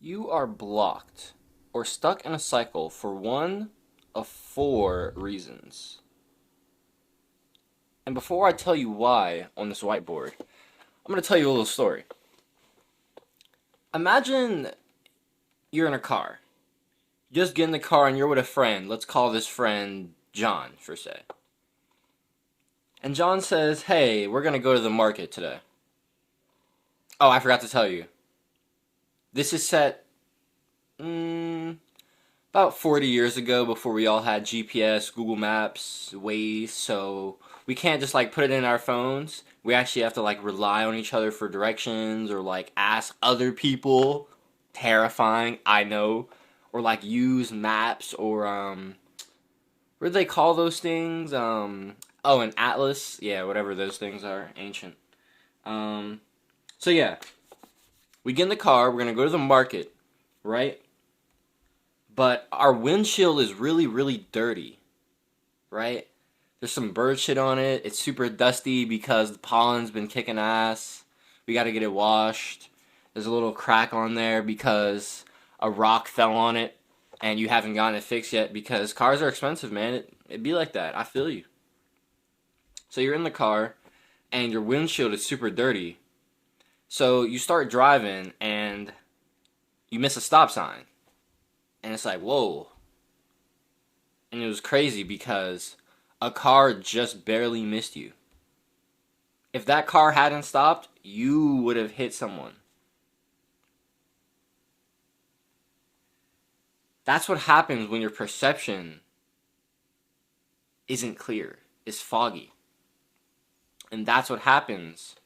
You are blocked or stuck in a cycle for one of four reasons. And before I tell you why on this whiteboard, I'm going to tell you a little story. Imagine you're in a car. You just get in the car and you're with a friend. Let's call this friend John, for say. And John says, hey, we're going to go to the market today. Oh, I forgot to tell you. This is set about 40 years ago, before we all had GPS, Google Maps, Waze, so we can't just like put it in our phones. We actually have to like rely on each other for directions or like ask other people. Terrifying, I know. Or like use maps or what do they call those things? Oh, an atlas. Yeah, whatever those things are, ancient. So yeah, we get in the car, we're gonna go to the market, right? But our windshield is really, really dirty, right? There's some bird shit on it. It's super dusty because the pollen's been kicking ass. We gotta get it washed. There's a little crack on there because a rock fell on it and you haven't gotten it fixed yet because cars are expensive, man. It'd be like that. I feel you. So you're in the car and your windshield is super dirty. So you start driving and you miss a stop sign. And it's like, whoa. And it was crazy because a car just barely missed you. If that car hadn't stopped, you would have hit someone. That's what happens when your perception isn't clear, it's foggy. And that's what happens,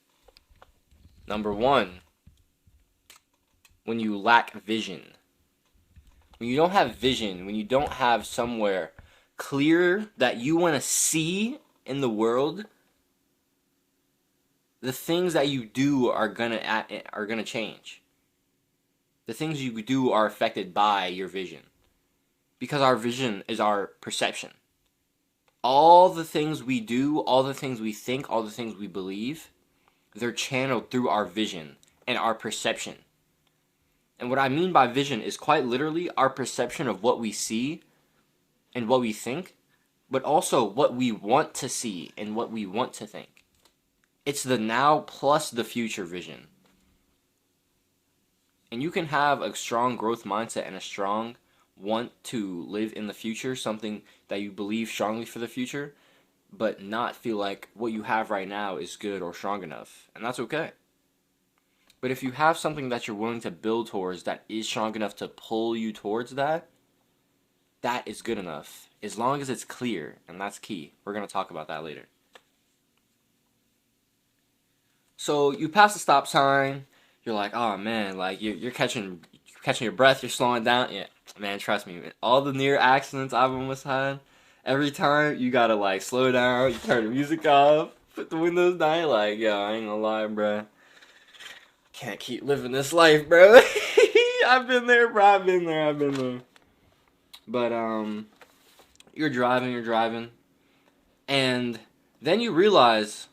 number one, when you lack vision. When you don't have vision, when you don't have somewhere clear that you want to see in the world, the things that you do are gonna change. The things you do are affected by your vision, because our vision is our perception. All the things we do, all the things we think, all the things we believe, they're channeled through our vision and our perception. And what I mean by vision is quite literally our perception of what we see and what we think, but also what we want to see and what we want to think. It's the now plus the future vision. And you can have a strong growth mindset and a strong want to live in the future, something that you believe strongly for the future, but not feel like what you have right now is good or strong enough. And that's okay. But if you have something that you're willing to build towards that is strong enough to pull you towards that, that is good enough. As long as it's clear, and that's key. We're going to talk about that later. So you pass the stop sign, you're like, oh man, like you're catching your breath, you're slowing down. Yeah, man, trust me, man. All the near accidents I've almost had, every time you gotta like slow down, you turn the music off, put the windows down, you're like, yo, I ain't gonna lie, bruh. Can't keep living this life, bro. I've been there, bro. I've been there. But you're driving, and then you realize,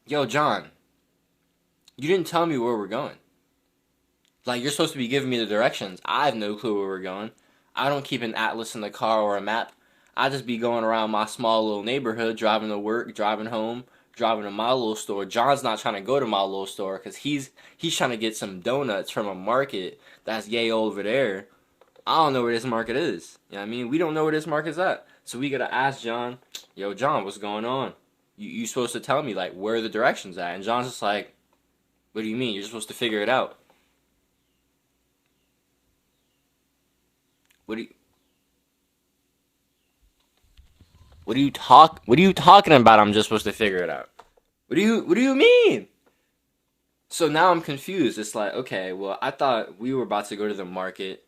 yo, John, you didn't tell me where we're going. Like, you're supposed to be giving me the directions. I have no clue where we're going. I don't keep an atlas in the car or a map. I just be going around my small little neighborhood, driving to work, driving home, driving to my little store. John's not trying to go to my little store because he's trying to get some donuts from a market that's yay over there. I don't know where this market is. You know what I mean? We don't know where this market's at. So we gotta ask John, yo, John, what's going on? You supposed to tell me, like, where the directions at. And John's just like, what do you mean? You're supposed to figure it out. What do you what are you talking about? I'm just supposed to figure it out. What do you mean? So now I'm confused. It's like, okay, well, I thought we were about to go to the market.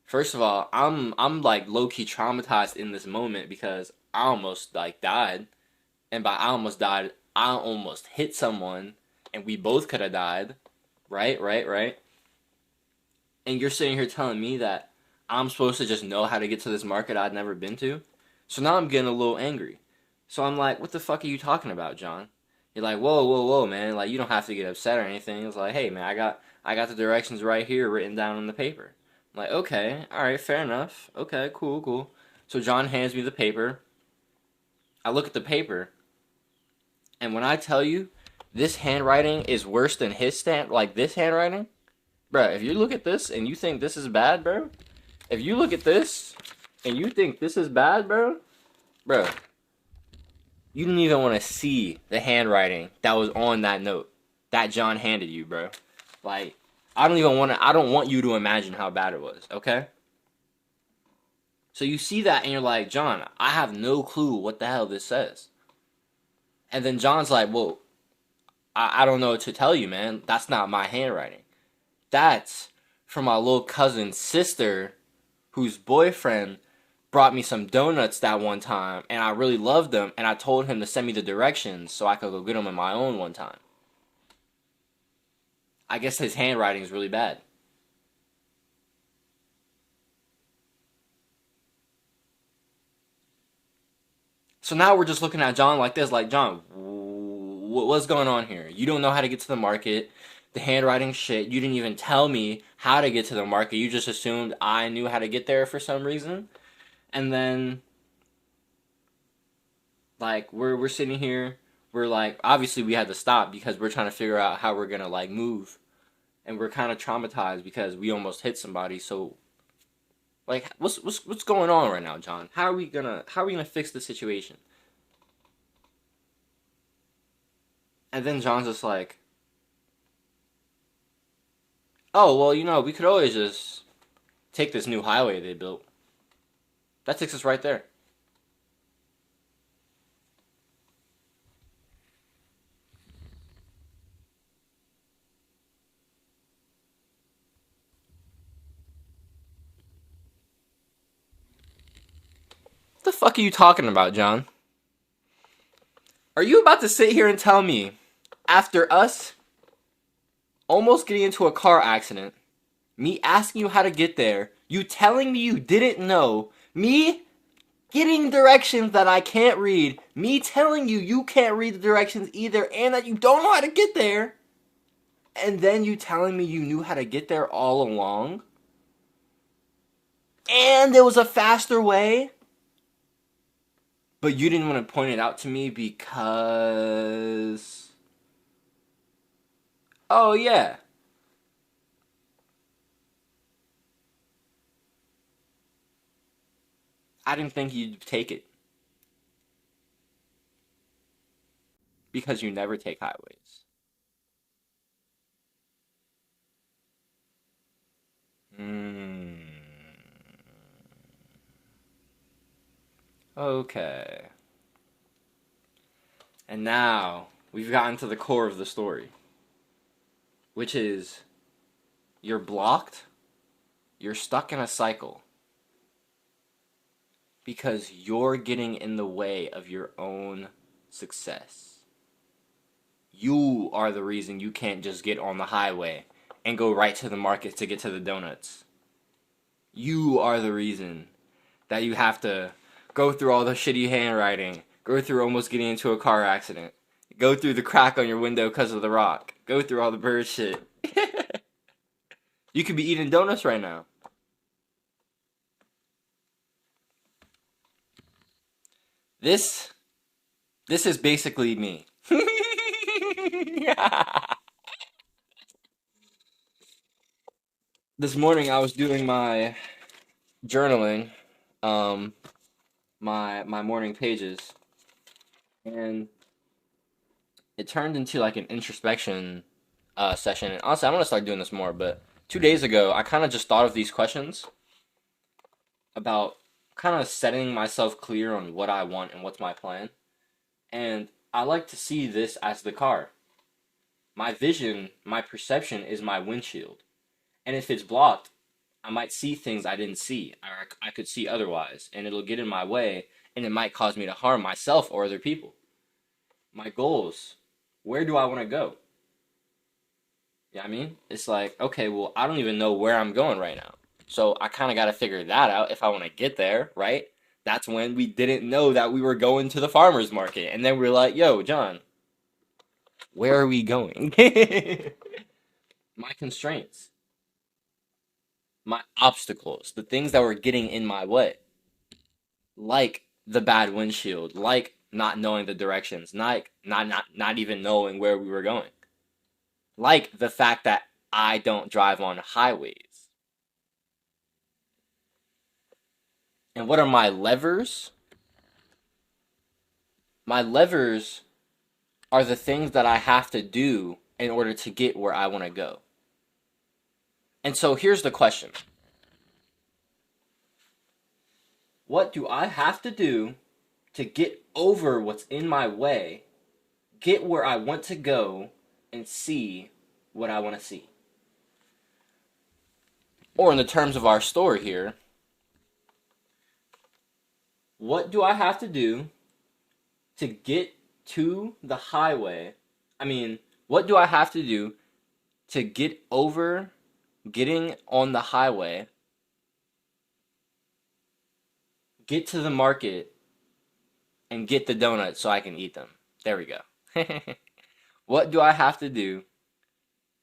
First of all, I'm like low key traumatized in this moment because I almost like died. And by I almost died, I almost hit someone and we both could have died. Right? And you're sitting here telling me that I'm supposed to just know how to get to this market I'd never been to? So now I'm getting a little angry. So I'm like, what the fuck are you talking about, John? You're like, whoa, man. Like, you don't have to get upset or anything. It's like, hey, man, I got the directions right here written down on the paper. I'm like, okay, all right, fair enough. Okay, cool, cool. So John hands me the paper. I look at the paper, and when I tell you this handwriting is worse than his stamp, like this handwriting, bro, if you look at this and you think this is bad, bro, if you look at this and you think this is bad, bro, you didn't even want to see the handwriting that was on that note that John handed you, bro. Like, I don't want you to imagine how bad it was, okay? So you see that and you're like, John, I have no clue what the hell this says. And then John's like, well, I don't know what to tell you, man. That's not my handwriting. That's from my little cousin's sister, whose boyfriend brought me some donuts that one time, and I really loved them, and I told him to send me the directions so I could go get them on my own one time. I guess his handwriting is really bad. So now we're just looking at John like this, like, John, what's going on here? You don't know how to get to the market. The handwriting shit. You didn't even tell me how to get to the market. You just assumed I knew how to get there for some reason. And then, like, we're sitting here. We're like, obviously we had to stop because we're trying to figure out how we're gonna like move, and we're kind of traumatized because we almost hit somebody. So, like, what's going on right now, John? How are we gonna fix the situation? And then John's just like, oh well, we could always just take this new highway they built. That takes us right there. What the fuck are you talking about, John? Are you about to sit here and tell me, after us almost getting into a car accident, me asking you how to get there, you telling me you didn't know, me getting directions that I can't read, me telling you you can't read the directions either, and that you don't know how to get there, and then you telling me you knew how to get there all along, and there was a faster way, but you didn't want to point it out to me because... Oh, yeah. I didn't think you'd take it because you never take highways. Hmm. Okay. And now we've gotten to the core of the story, which is you're blocked, you're stuck in a cycle because you're getting in the way of your own success. You are the reason you can't just get on the highway and go right to the market to get to the donuts. You are the reason that you have to go through all the shitty handwriting, go through almost getting into a car accident, go through the crack on your window because of the rock, go through all the bird shit. You could be eating donuts right now. This this is basically me. This morning I was doing my journaling, um, my morning pages, and it turned into like an introspection session. And honestly, I'm gonna start doing this more. But 2 days ago, I kind of just thought of these questions about kind of setting myself clear on what I want and what's my plan. And I like to see this as the car. My vision, my perception is my windshield. And if it's blocked, I might see things I didn't see, or I could see otherwise, and it'll get in my way, and it might cause me to harm myself or other people. My goals, where do I want to go? Yeah, I mean, it's like, okay, well, I don't even know where I'm going right now. So I kind of got to figure that out if I want to get there, right? That's when we didn't know that we were going to the farmer's market. And then we're like, yo, John, where are we going? My constraints, my obstacles, the things that were getting in my way, like the bad windshield, like not knowing the directions, like not even knowing where we were going, like the fact that I don't drive on highways. And what are my levers? My levers are the things that I have to do in order to get where I want to go. And so here's the question: what do I have to do to get over what's in my way, get where I want to go, and see what I want to see? Or, in the terms of our story here, what do I have to do to get to the highway? I mean, what do I have to do to get over getting on the highway, get to the market, and get the donuts so I can eat them? There we go. What do I have to do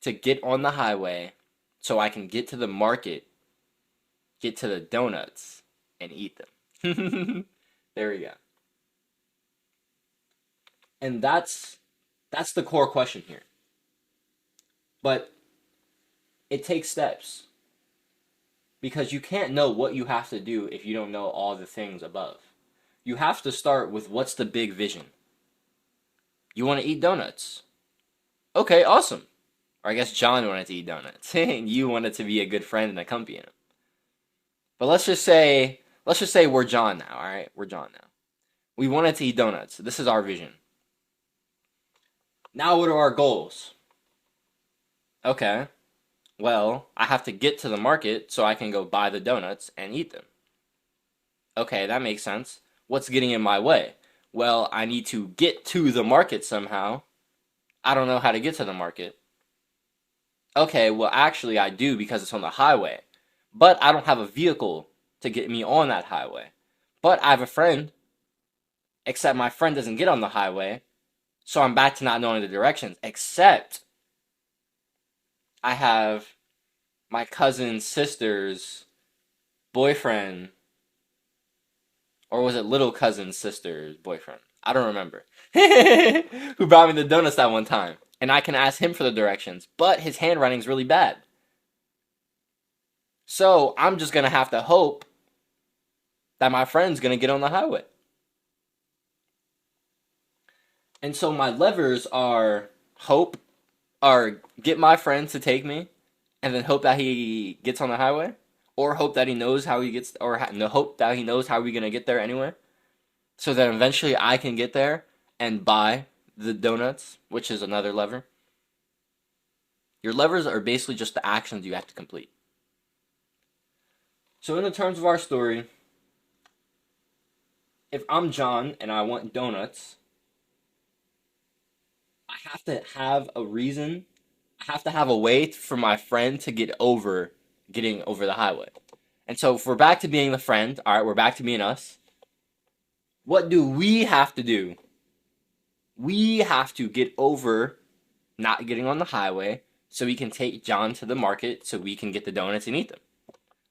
to get on the highway so I can get to the market, get to the donuts, and eat them? There we go. And that's the core question here. But it takes steps because you can't know what you have to do if you don't know all the things above. You have to start with what's the big vision. You want to eat donuts. Okay, awesome. Or I guess John wanted to eat donuts and you wanted to be a good friend and accompany him. But let's just say we're John now, all right? We're John now. We wanted to eat donuts. This is our vision. Now what are our goals? Okay. Well, I have to get to the market so I can go buy the donuts and eat them. Okay, that makes sense. What's getting in my way? Well, I need to get to the market somehow. I don't know how to get to the market. Okay, well, actually, I do because it's on the highway. But I don't have a vehicle to get me on that highway. But I have a friend, except my friend doesn't get on the highway. So I'm back to not knowing the directions. Except I have my cousin's sister's boyfriend, or was it little cousin's sister's boyfriend? I don't remember. Who brought me the donuts that one time. And I can ask him for the directions, but his handwriting's really bad. So I'm just gonna have to hope that my friend's gonna get on the highway. And so my levers are hope, or get my friend to take me, and then hope that he gets on the highway, or hope that he knows how he gets, or hope that he knows how we're gonna get there anyway, so that eventually I can get there and buy the donuts, which is another lever. Your levers are basically just the actions you have to complete. So in the terms of our story, if I'm John and I want donuts, I have to have a reason. I have to have a way for my friend to getting over the highway. And so if we're back to being the friend, all right, we're back to being us. What do we have to do? We have to get over not getting on the highway so we can take John to the market so we can get the donuts and eat them.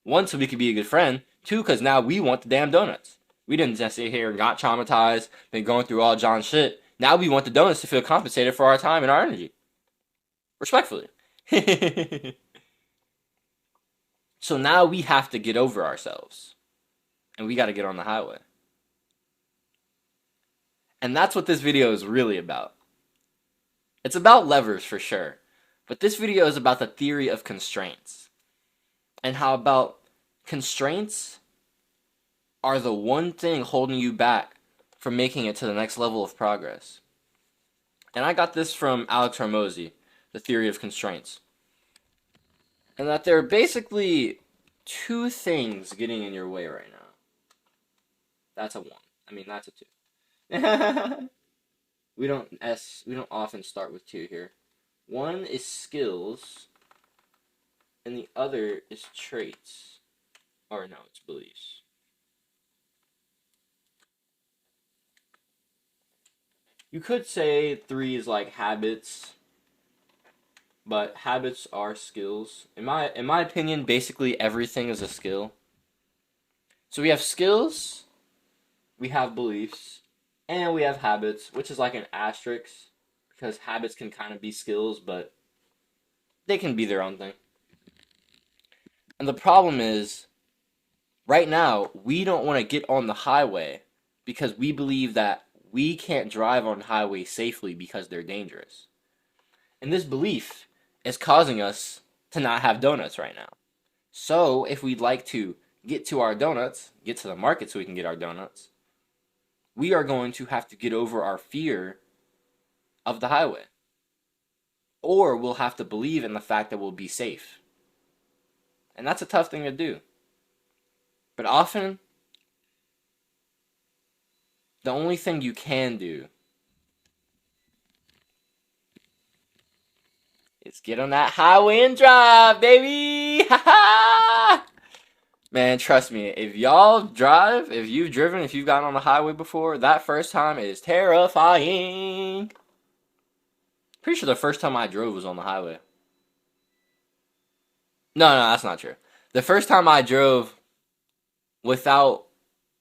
One, so we can be a good friend. Two, because now we want the damn donuts. We didn't just sit here and got traumatized, been going through all John's shit. Now we want the donuts to feel compensated for our time and our energy. Respectfully. So now we have to get over ourselves. And we got to get on the highway. And that's what this video is really about. It's about levers for sure. But this video is about the theory of constraints. And how about constraints are the one thing holding you back from making it to the next level of progress. And I got this from Alex Hormozy, the theory of constraints. And that there are basically two things getting in your way right now. That's a one. I mean, that's a two. we don't often start with two here. One is skills, and the other is traits. Or no, it's beliefs. You could say three is like habits. But habits are skills. In my opinion, basically everything is a skill. So we have skills, we have beliefs, and we have habits, which is like an asterisk because habits can kind of be skills, but they can be their own thing. And the problem is, right now, we don't want to get on the highway because we believe that we can't drive on highways safely because they're dangerous. And this belief is causing us to not have donuts right now. So, if we'd like to get to our donuts, get to the market so we can get our donuts, we are going to have to get over our fear of the highway. Or we'll have to believe in the fact that we'll be safe. And that's a tough thing to do. But often, the only thing you can do is get on that highway and drive, baby! Ha ha! Man, trust me, if y'all drive, if you've driven, if you've gotten on the highway before, that first time is terrifying. Pretty sure the first time I drove was on the highway. No, no, that's not true. The first time I drove without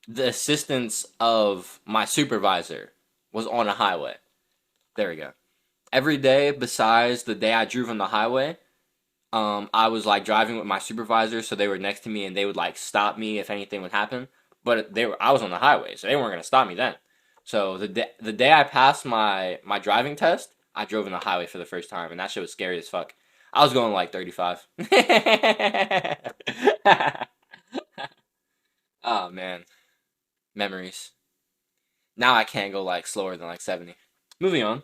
the assistance of my supervisor was on a highway. There we go. Every day besides the day I drove on the highway, I was like driving with my supervisor, so they were next to me and they would like stop me if anything would happen. But I was on the highway, so they weren't gonna stop me then. So the day I passed my driving test, I drove on the highway for the first time, and that shit was scary as fuck. I was going like 35. Oh man, memories. Now I can't go like slower than like 70. Moving on.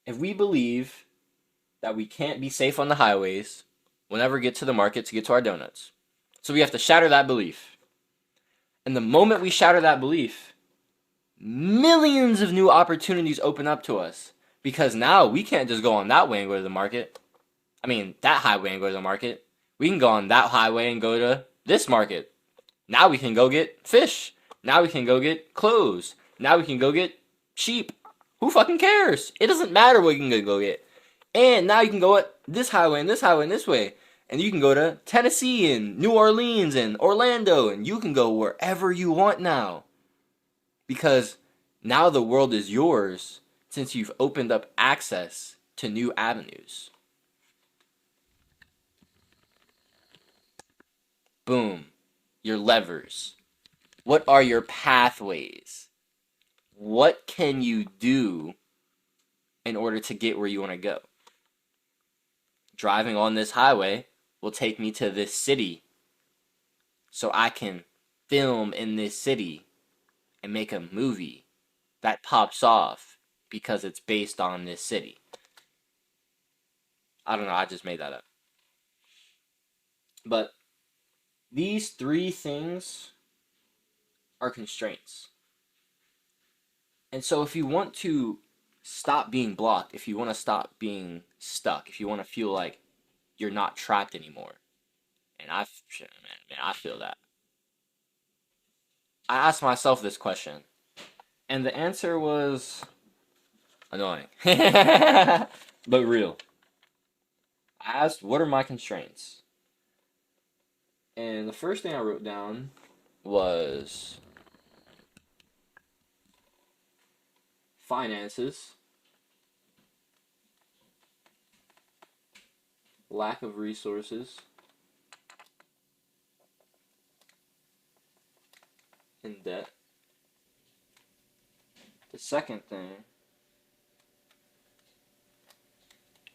If we believe that we can't be safe on the highways, we'll never get to the market to get to our donuts. So we have to shatter that belief. And the moment we shatter that belief, millions of new opportunities open up to us. Because now we can't just go on that way and go to the market. I mean, that highway and go to the market. We can go on that highway and go to this market. Now we can go get fish. Now we can go get clothes. Now we can go get sheep. Who fucking cares? It doesn't matter what you can go get. And now you can go at this highway and this highway and this way. And you can go to Tennessee and New Orleans and Orlando. And you can go wherever you want now. Because now the world is yours since you've opened up access to new avenues. Boom. Your levers. What are your pathways? What can you do in order to get where you want to go? Driving on this highway will take me to this city so I can film in this city and make a movie that pops off because it's based on this city. I don't know, I just made that up. But these three things are constraints. And so if you want to stop being blocked, if you want to stop being stuck, if you want to feel like you're not trapped anymore, and I feel that. I asked myself this question, and the answer was annoying, but real. I asked, what are my constraints? And the first thing I wrote down was finances, lack of resources, and debt. The second thing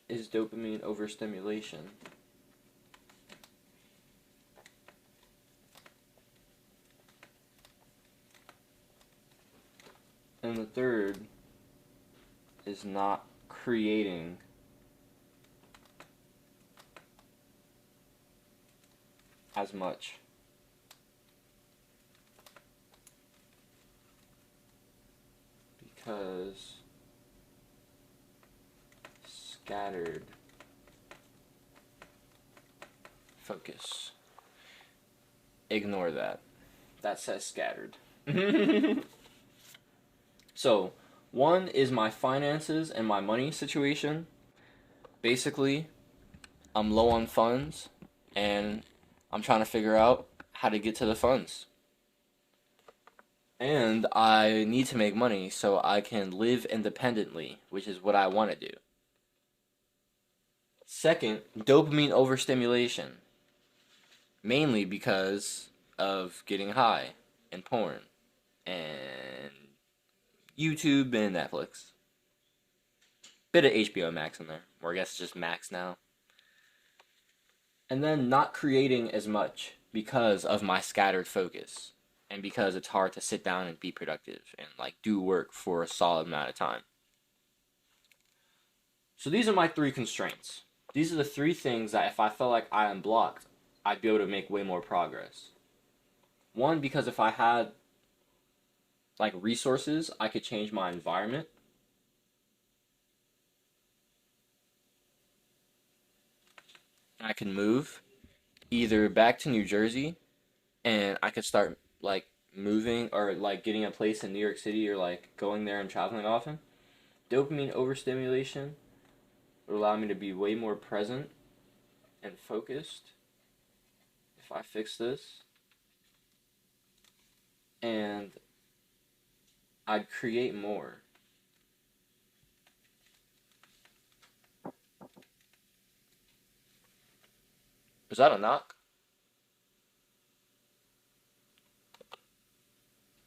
is dopamine overstimulation. And the third is not creating as much. Because scattered focus. Ignore that. That says scattered. So, one is my finances and my money situation. Basically, I'm low on funds and I'm trying to figure out how to get to the funds. And I need to make money so I can live independently, which is what I want to do. Second, dopamine overstimulation, mainly because of getting high and porn and YouTube and Netflix. Bit of HBO Max in there, or I guess it's just Max now. And then not creating as much because of my scattered focus and because it's hard to sit down and be productive and like do work for a solid amount of time. So these are my three constraints. These are the three things that if I felt like I am blocked, I'd be able to make way more progress. One, because if I had like resources, I could change my environment. I can move either back to New Jersey and I could start like moving or like getting a place in New York City or like going there and traveling often. Dopamine overstimulation would allow me to be way more present and focused if I fix this. And I'd create more. Is that a knock?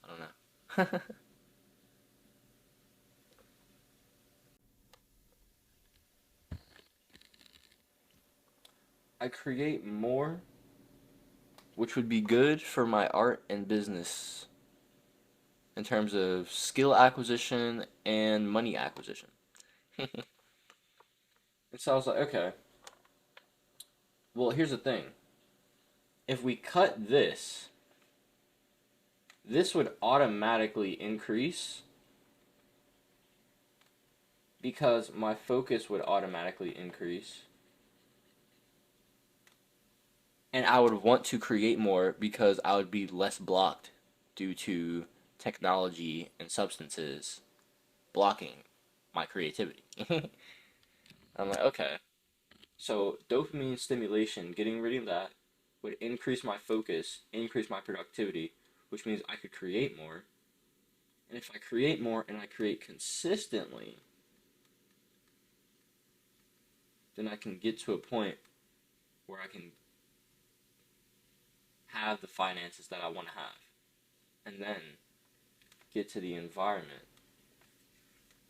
I don't know. I create more, which would be good for my art and business in terms of skill acquisition and money acquisition. And so I was like, okay, well, here's the thing. If we cut this, this would automatically increase because my focus would automatically increase. And I would want to create more because I would be less blocked due to technology and substances blocking my creativity. I'm like, okay. So dopamine stimulation, getting rid of that would increase my focus, increase my productivity, which means I could create more. And if I create more and I create consistently, then I can get to a point where I can have the finances that I want to have. And then get to the environment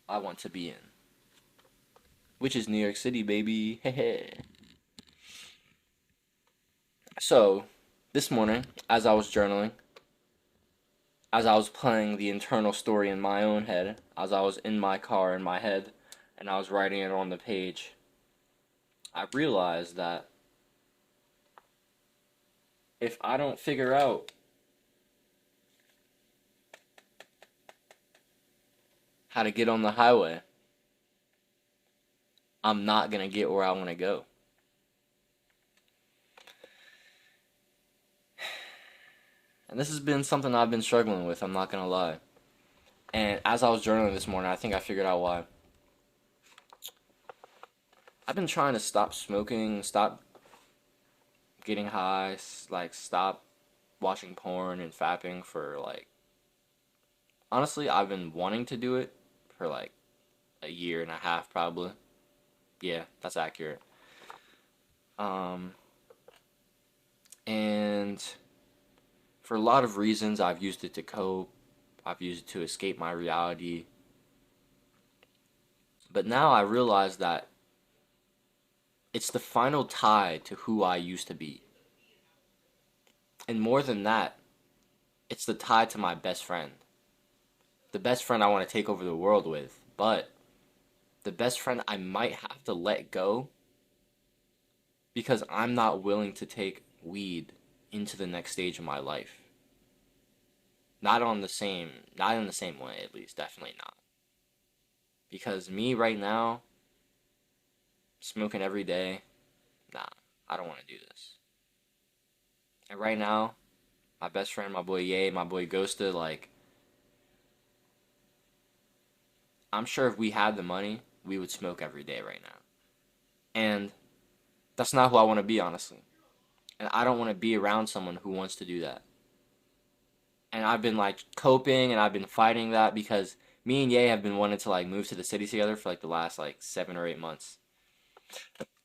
I want to be in, which is New York City, baby. So, this morning, as I was journaling, as I was playing the internal story in my own head, as I was in my car in my head, and I was writing it on the page, I realized that if I don't figure out how to get on the highway, I'm not going to get where I want to go. And this has been something I've been struggling with, I'm not going to lie. And as I was journaling this morning, I think I figured out why. I've been trying to stop smoking, stop getting high, like stop watching porn and fapping for like honestly, I've been wanting to do it for like a year and a half probably. Yeah, that's accurate. Um and for a lot of reasons I've used it to cope. I've used it to escape my reality. But now I realize that it's the final tie to who I used to be. And more than that, it's the tie to my best friend. The best friend I want to take over the world with, but the best friend I might have to let go because I'm not willing to take weed into the next stage of my life. Not in the same way at least, definitely not. Because me right now, smoking every day, nah, I don't want to do this. And right now, my best friend, my boy Ye, my boy Ghosta, like, I'm sure if we had the money, we would smoke every day right now. And that's not who I want to be, honestly. And I don't want to be around someone who wants to do that. And I've been like coping and I've been fighting that because me and Ye have been wanting to like move to the city together for like the last like 7 or 8 months.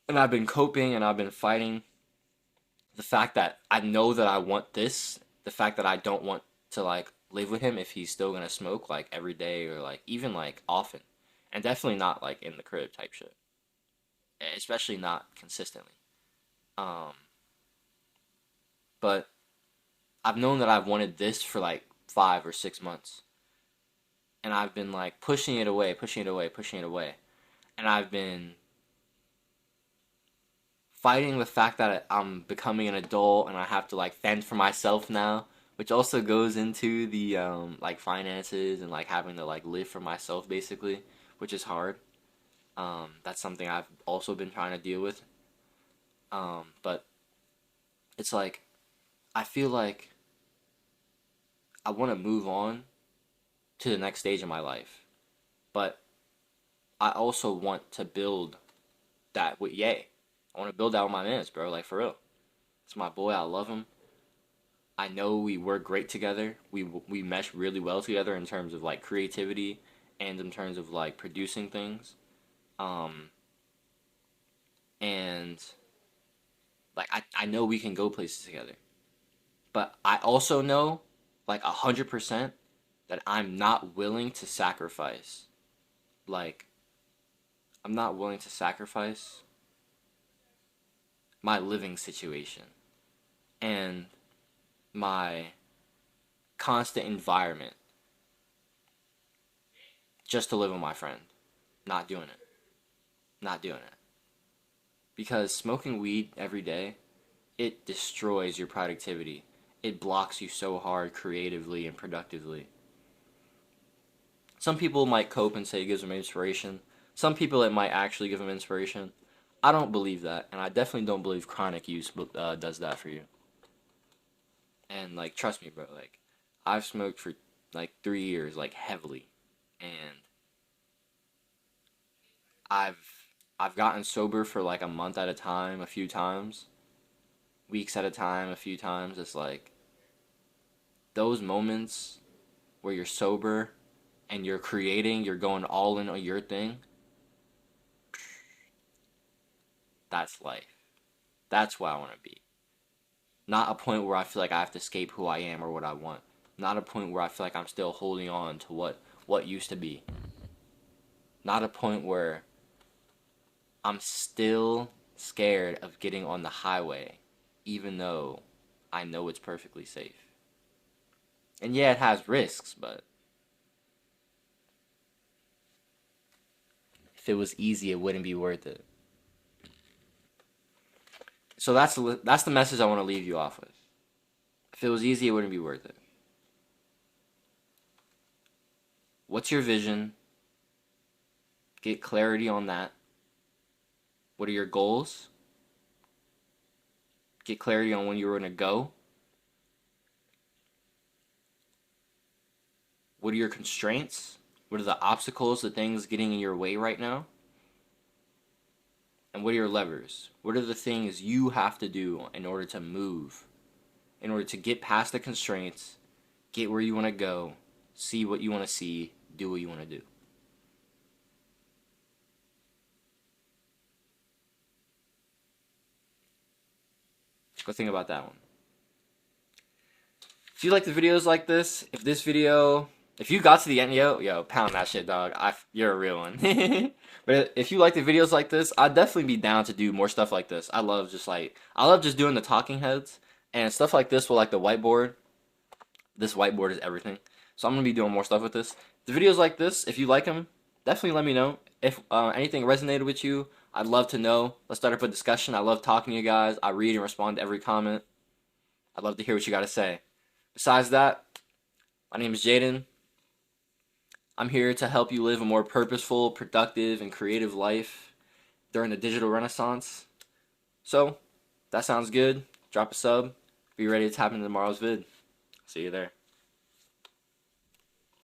And I've been coping and I've been fighting the fact that I know that I want this, the fact that I don't want to like live with him if he's still gonna smoke like every day or like even like often. And definitely not like in the crib type shit. Especially not consistently. Um but I've known that I've wanted this for like 5 or 6 months. And I've been like pushing it away, pushing it away, pushing it away. And I've been fighting the fact that I'm becoming an adult and I have to like fend for myself now, which also goes into the like finances and like having to like live for myself basically, which is hard. That's something I've also been trying to deal with. But it's like I feel like I want to move on to the next stage of my life, but I also want to build that with Ye. I want to build that with my mans, bro. Like for real. It's my boy. I love him. I know we work great together. We mesh really well together in terms of like creativity and in terms of like producing things. Um, and like I know we can go places together. But I also know like 100% that I'm not willing to sacrifice. Like I'm not willing to sacrifice my living situation and my constant environment just to live with my friend. Not doing it. Not doing it. Because smoking weed every day, it destroys your productivity. It blocks you so hard creatively and productively. Some people might cope and say it gives them inspiration. Some people it might actually give them inspiration. I don't believe that, and I definitely don't believe chronic use does that for you. And like, trust me, bro. Like, I've smoked for like 3 years, like heavily, and I've I've gotten sober for like a month at a time, a few times, weeks at a time, a few times. It's like those moments where you're sober and you're creating, you're going all in on your thing. That's life. That's where I want to be. Not a point where I feel like I have to escape who I am or what I want. Not a point where I feel like I'm still holding on to what used to be. Not a point where I'm still scared of getting on the highway, even though I know it's perfectly safe. And yeah, it has risks, but if it was easy, it wouldn't be worth it. So that's the message I want to leave you off with. If it was easy, it wouldn't be worth it. What's your vision? Get clarity on that. What are your goals? Get clarity on when you're going to go. What are your constraints? What are the obstacles, the things getting in your way right now? And what are your levers? What are the things you have to do in order to move, in order to get past the constraints, get where you want to go, see what you want to see, do what you want to do? Go think about that one. If you like the videos like this, if you got to the end, yo, pound that shit, dog. You're a real one. But if you like the videos like this, I'd definitely be down to do more stuff like this. I love just doing the talking heads and stuff like this with like the whiteboard. This whiteboard is everything. So I'm gonna be doing more stuff with this. The videos like this, if you like them, definitely let me know. If anything resonated with you, I'd love to know. Let's start up a discussion. I love talking to you guys. I read and respond to every comment. I'd love to hear what you got to say. Besides that, my name is Jaden. I'm here to help you live a more purposeful, productive, and creative life during the digital renaissance. So, that sounds good. Drop a sub. Be ready to tap into tomorrow's vid. See you there.